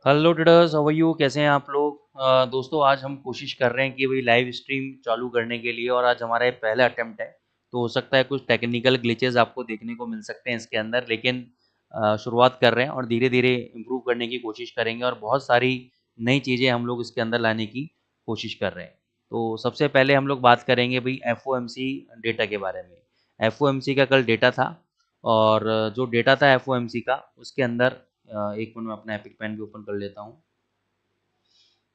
Hello traders, how are you? कैसे हैं आप लोग? दोस्तों, आज हम कोशिश कर रहे हैं कि भाई लाइव स्ट्रीम चालू करने के लिए, और आज हमारा ये पहला अटेम्प्ट है। तो हो सकता है कुछ टेक्निकल ग्लिचेस आपको देखने को मिल सकते हैं इसके अंदर, लेकिन शुरुआत कर रहे हैं और धीरे धीरे इम्प्रूव करने की कोशिश करेंगे, और बहुत सारी नई चीज़ें हम लोग इसके अंदर लाने की कोशिश कर रहे हैं। तो सबसे पहले हम लोग बात करेंगे भाई FOMC डेटा के बारे में। FOMC का कल डेटा था, और जो डेटा था FOMC का, उसके अंदर एक मिनट में अपना एपिक पेन भी ओपन कर लेता हूँ।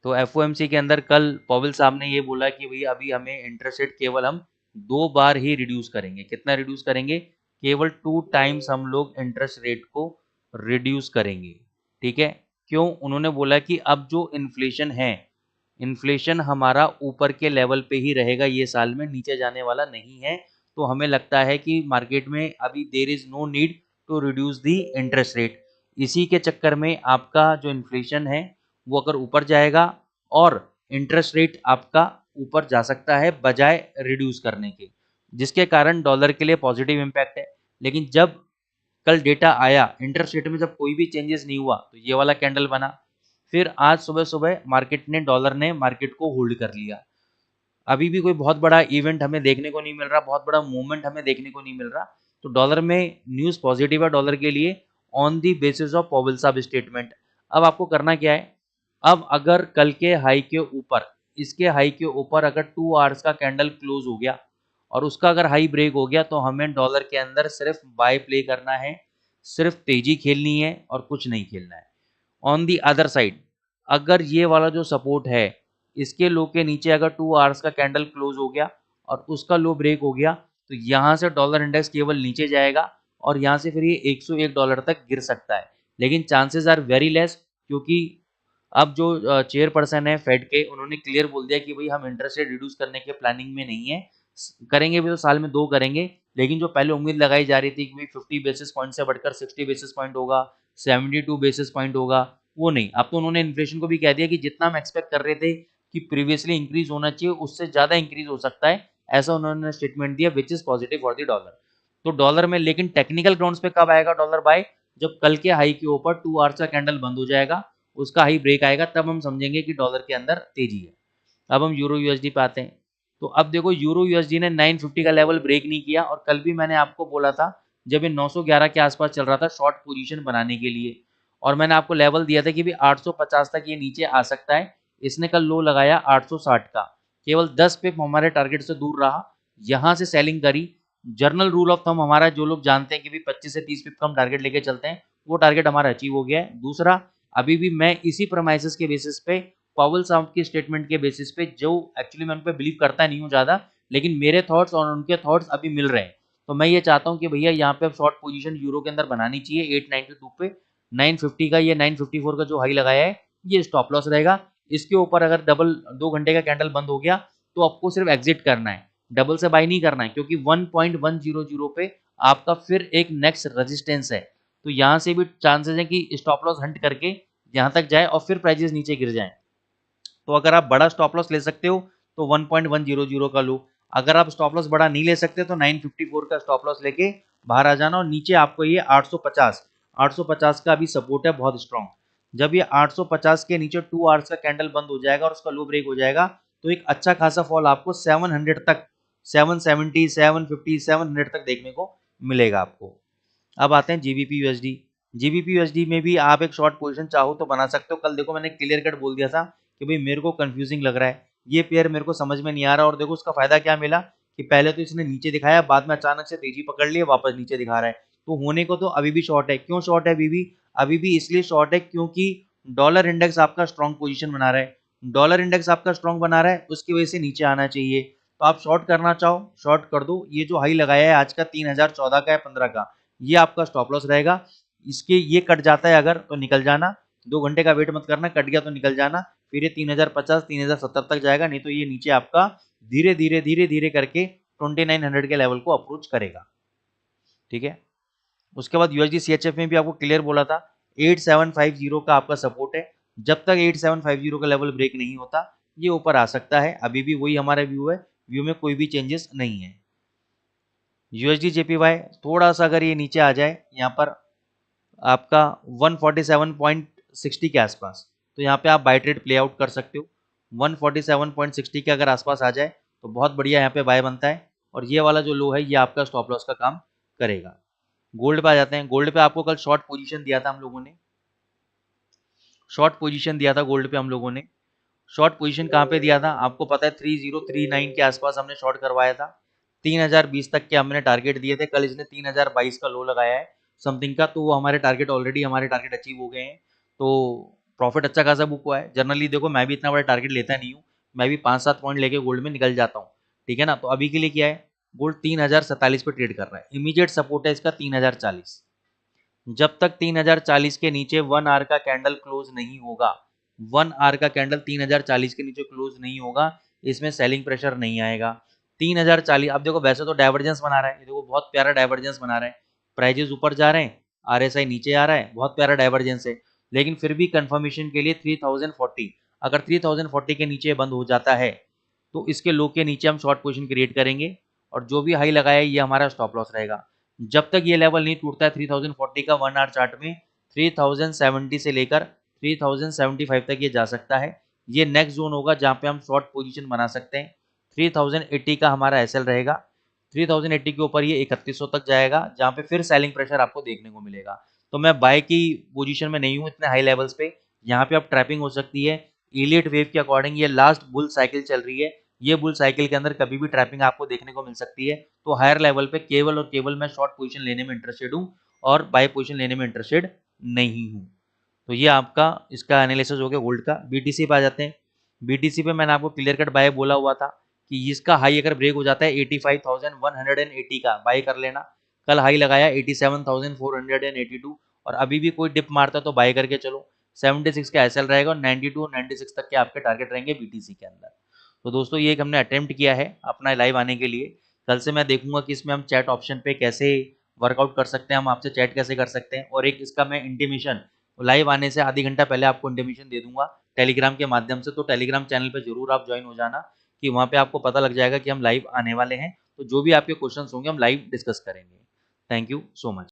तो FOMC के अंदर कल पॉवेल साहब ने ये बोला कि भई अभी हमें इंटरेस्ट रेट केवल हम 2 बार ही रिड्यूस करेंगे। कितना रिड्यूस करेंगे? केवल 2 टाइम्स हम लोग इंटरेस्ट रेट को रिड्यूस करेंगे। ठीक है? क्यों? उन्होंने बोला कि अब जो इन्फ्लेशन है, इन्फ्लेशन हमारा ऊपर के लेवल पे ही रहेगा ये साल में, नीचे जाने वाला नहीं है। तो हमें लगता है कि मार्केट में अभी there is no need to reduce the interest rate. इसी के चक्कर में आपका जो इन्फ्लेशन है वो अगर ऊपर जाएगा, और इंटरेस्ट रेट आपका ऊपर जा सकता है बजाय रिड्यूस करने के, जिसके कारण डॉलर के लिए पॉजिटिव इम्पैक्ट है। लेकिन जब कल डेटा आया, इंटरेस्ट रेट में जब कोई भी चेंजेस नहीं हुआ, तो ये वाला कैंडल बना। फिर आज सुबह सुबह डॉलर ने मार्केट को होल्ड कर लिया। अभी भी कोई बहुत बड़ा इवेंट हमें देखने को नहीं मिल रहा, बहुत बड़ा मूवमेंट हमें देखने को नहीं मिल रहा। तो डॉलर में न्यूज़ पॉजिटिव है डॉलर के लिए, on the basis of Powell साहब स्टेटमेंट। अब आपको करना क्या है? अब अगर कल के हाई के ऊपर, इसके हाई के ऊपर अगर 2 आवर्स का कैंडल क्लोज हो गया और उसका अगर हाई ब्रेक हो गया, तो हमें डॉलर के अंदर सिर्फ बाय प्ले करना है, सिर्फ तेजी खेलनी है और कुछ नहीं खेलना है। ऑन दी अदर साइड, अगर ये वाला जो सपोर्ट है, इसके लो के नीचे अगर 2 आवर्स का कैंडल क्लोज हो गया और उसका लो ब्रेक हो गया, तो यहाँ से डॉलर इंडेक्स केवल नीचे जाएगा, और यहाँ से फिर ये 101 डॉलर तक गिर सकता है। लेकिन चांसेस आर वेरी लेस, क्योंकि अब जो चेयरपर्सन है फेड के, उन्होंने क्लियर बोल दिया कि भाई हम इंटरेस्ट रेट रिड्यूस करने के प्लानिंग में नहीं है। करेंगे भी तो साल में 2 करेंगे। लेकिन जो पहले उम्मीद लगाई जा रही थी कि भाई 50 बेसिस पॉइंट से बढ़कर 60 बेसिस पॉइंट होगा, 72 बेसिस पॉइंट होगा, वो नहीं। अब तो उन्होंने इन्फ्लेशन को भी कह दिया कि जितना हम एक्सपेक्ट कर रहे थे कि प्रीवियसली इंक्रीज होना चाहिए, उससे ज़्यादा इंक्रीज हो सकता है, ऐसा उन्होंने स्टेटमेंट दिया, which is positive for the dollar. तो डॉलर में लेकिन टेक्निकल ग्राउंड्स पे कब आएगा डॉलर बाय? जब कल के हाई के ऊपर 2 आवर्स का कैंडल बंद हो जाएगा, उसका हाई ब्रेक आएगा, तब हम समझेंगे कि डॉलर के अंदर तेजी है। अब हम यूरो यूएसडी पे आते हैं। तो अब देखो, यूरो यूएसडी ने 950 का लेवल ब्रेक नहीं किया, और कल भी मैंने आपको बोला था, जब ये 911 के आसपास चल रहा था शॉर्ट पोजीशन बनाने के लिए, और मैंने आपको लेवल दिया था कि भी 850 तक ये नीचे आ सकता है। इसने कल लो लगाया 860 का, केवल 10 पिप हमारे टारगेट से दूर रहा, यहाँ से सेलिंग करी। जर्नल रूल ऑफ थंब हमारा, जो लोग जानते हैं कि भी 25 से 30 पिप का हम टारगेट लेके चलते हैं, वो टारगेट हमारा अचीव हो गया है। दूसरा, अभी भी मैं इसी प्रमाइसेस के बेसिस पे, पॉवेल साहब की स्टेटमेंट के बेसिस पे, जो एक्चुअली मैं उन पे बिलीव करता नहीं हूँ ज़्यादा, लेकिन मेरे थॉट्स और उनके थॉट्स अभी मिल रहे हैं। तो मैं ये चाहता हूँ कि भैया यहाँ पे अब शॉर्ट पोजीशन यूरो के अंदर बनानी चाहिए 892 पे। 950 का, ये 954 का जो हाई लगाया है, ये स्टॉप लॉस रहेगा। इसके ऊपर अगर डबल 2 घंटे का कैंडल बंद हो गया, तो आपको सिर्फ एग्जिट करना है, डबल से बाई नहीं करना है, क्योंकि 1.100 पे आपका फिर एक नेक्स्ट रेजिस्टेंस है। तो यहाँ से भी चांसेस है कि स्टॉप लॉस हंट करके यहाँ तक जाए और फिर प्राइजेस नीचे गिर जाएं। तो अगर आप बड़ा स्टॉप लॉस ले सकते हो, तो 1.100 का लो। अगर आप स्टॉप लॉस बड़ा नहीं ले सकते, तो 954 का स्टॉप लॉस लेके बाहर आ जाना, और नीचे आपको ये 850 का भी सपोर्ट है बहुत स्ट्रॉन्ग। जब ये 850 के नीचे 2 आवर्स का कैंडल बंद हो जाएगा और उसका लो ब्रेक हो जाएगा, तो एक अच्छा खासा फॉल आपको 700 तक, 770, 750, 700 तक देखने को मिलेगा आपको। अब आते हैं जीबीपी यूएसडी। जीबीपी यूएसडी में भी आप एक शॉर्ट पोजीशन चाहो तो बना सकते हो। कल देखो, मैंने क्लियर कट बोल दिया था कि भाई मेरे को कंफ्यूजिंग लग रहा है, ये पेयर मेरे को समझ में नहीं आ रहा। और देखो उसका फायदा क्या मिला, कि पहले तो इसने नीचे दिखाया, बाद में अचानक से तेजी पकड़ ली, वापस नीचे दिखा रहा है। तो होने को तो अभी भी शॉर्ट है। क्यों शॉर्ट है अभी भी इसलिए शॉर्ट है क्योंकि डॉलर इंडेक्स आपका स्ट्रॉन्ग पोजीशन बना रहा है। डॉलर इंडेक्स आपका स्ट्रॉन्ग बना रहा है, उसकी वजह से नीचे आना चाहिए। तो आप शॉर्ट करना चाहो, शॉर्ट कर दो। ये जो हाई लगाया है आज का 3014 का है 15 का, ये आपका स्टॉप लॉस रहेगा। इसके ये कट जाता है अगर, तो निकल जाना, 2 घंटे का वेट मत करना, कट गया तो निकल जाना। फिर ये 3050, 3070 तक जाएगा, नहीं तो ये नीचे आपका धीरे धीरे धीरे धीरे करके 2900 के लेवल को अप्रोच करेगा। ठीक है? उसके बाद यूएसडी सीएचएफ में भी आपको क्लियर बोला था, 8750 का आपका सपोर्ट है। जब तक 8750 का लेवल ब्रेक नहीं होता, ये ऊपर आ सकता है। अभी भी वही हमारा व्यू है, व्यू में कोई भी चेंजेस नहीं है। यूएसडी जेपीवाई थोड़ा सा अगर ये नीचे आ जाए, यहाँ पर आपका 147.6 147.60 के आसपास, तो यहाँ पे आप बाय ट्रेड प्ले आउट कर सकते हो। 147.60 के अगर आसपास आ जाए तो बहुत बढ़िया यहाँ पे बाय बनता है, और ये वाला जो लो है ये आपका स्टॉप लॉस का काम करेगा। गोल्ड पे आ जाते हैं। गोल्ड पे आपको कल शॉर्ट पोजीशन दिया था हम लोगों ने, शॉर्ट पोजीशन दिया था गोल्ड पे हम लोगों ने। शॉर्ट पोजीशन कहाँ पे दिया था आपको पता है, 3039 के आसपास हमने शॉर्ट करवाया था। 3020 तक के हमने टारगेट दिए थे। कल इसने 3022 का लो लगाया है समथिंग का, तो वो हमारे टारगेट ऑलरेडी हमारे टारगेट अचीव हो गए हैं, तो प्रॉफिट अच्छा खासा बुक हुआ है। जनरली देखो मैं भी इतना बड़ा टारगेट लेता नहीं हूँ, मैं भी 5-7 पॉइंट लेके गोल्ड में निकल जाता हूँ, ठीक है ना। तो अभी के लिए क्या है, गोल्ड 3047 पे ट्रेड कर रहा है। इमीडिएट सपोर्ट है इसका 3040। जब तक 3040 के नीचे 1 आवर का कैंडल क्लोज नहीं होगा, 1 आवर का कैंडल 3040 के नीचे क्लोज नहीं होगा, इसमें सेलिंग प्रेशर नहीं आएगा। 3040 अब देखो वैसे तो डाइवर्जेंस बना रहा है, ये देखो बहुत प्यारा डाइवर्जेंस बना रहा है, प्राइजेस ऊपर जा रहे हैं, आरएसआई नीचे आ रहा है, बहुत प्यारा डाइवर्जेंस है। लेकिन फिर भी कंफर्मेशन के लिए 3040, अगर 3040 के नीचे बंद हो जाता है तो इसके लो के नीचे हम शॉर्ट पोजीशन क्रिएट करेंगे, और जो भी हाई लगाया है ये हमारा स्टॉप लॉस रहेगा। जब तक ये लेवल नहीं टूटता है 3040 का 1 आवर चार्ट में, 3070 से लेकर 3075 तक ये जा सकता है। ये नेक्स्ट जोन होगा जहाँ पे हम शॉर्ट पोजीशन बना सकते हैं। 3080 का हमारा एसएल रहेगा। 3080 के ऊपर ये 3100 तक जाएगा, जहाँ पे फिर सेलिंग प्रेशर आपको देखने को मिलेगा। तो मैं बाय की पोजीशन में नहीं हूँ इतने हाई लेवल्स पे, यहाँ पे अब ट्रैपिंग हो सकती है। इलियट वेव के अकॉर्डिंग ये लास्ट बुल साइकिल चल रही है, ये बुल साइकिल के अंदर कभी भी ट्रैपिंग आपको देखने को मिल सकती है। तो हायर लेवल पे केवल और केवल मैं शॉर्ट पोजीशन लेने में इंटरेस्टेड हूँ, और बाय पोजीशन लेने में इंटरेस्टेड नहीं हूँ। तो ये आपका इसका एनालिसिस हो गया गोल्ड का। बीटीसी पे आ जाते हैं। बीटीसी पे मैंने आपको क्लियर कट बाय बोला हुआ था कि इसका हाई अगर ब्रेक हो जाता है 85,180 का, बाय कर लेना। कल हाई लगाया 87,482, और अभी भी कोई डिप मारता है तो बाय करके चलो। 76 का एसएल रहेगा, और 92 और 96 तक के आपके टारगेट रहेंगे बीटीसी के अंदर। तो दोस्तों ये एक हमने अटेम्प्ट किया है अपना लाइव आने के लिए। कल से मैं देखूंगा कि इसमें हम चैट ऑप्शन पे कैसे वर्कआउट कर सकते हैं, हम आपसे चैट कैसे कर सकते हैं, और एक इसका मैं इंटीमेशन लाइव आने से आधी घंटा पहले आपको इंटीमेशन दे दूंगा टेलीग्राम के माध्यम से। तो टेलीग्राम चैनल पे जरूर आप ज्वाइन हो जाना, कि वहाँ पे आपको पता लग जाएगा कि हम लाइव आने वाले हैं। तो जो भी आपके क्वेश्चंस होंगे हम लाइव डिस्कस करेंगे। Thank you so much.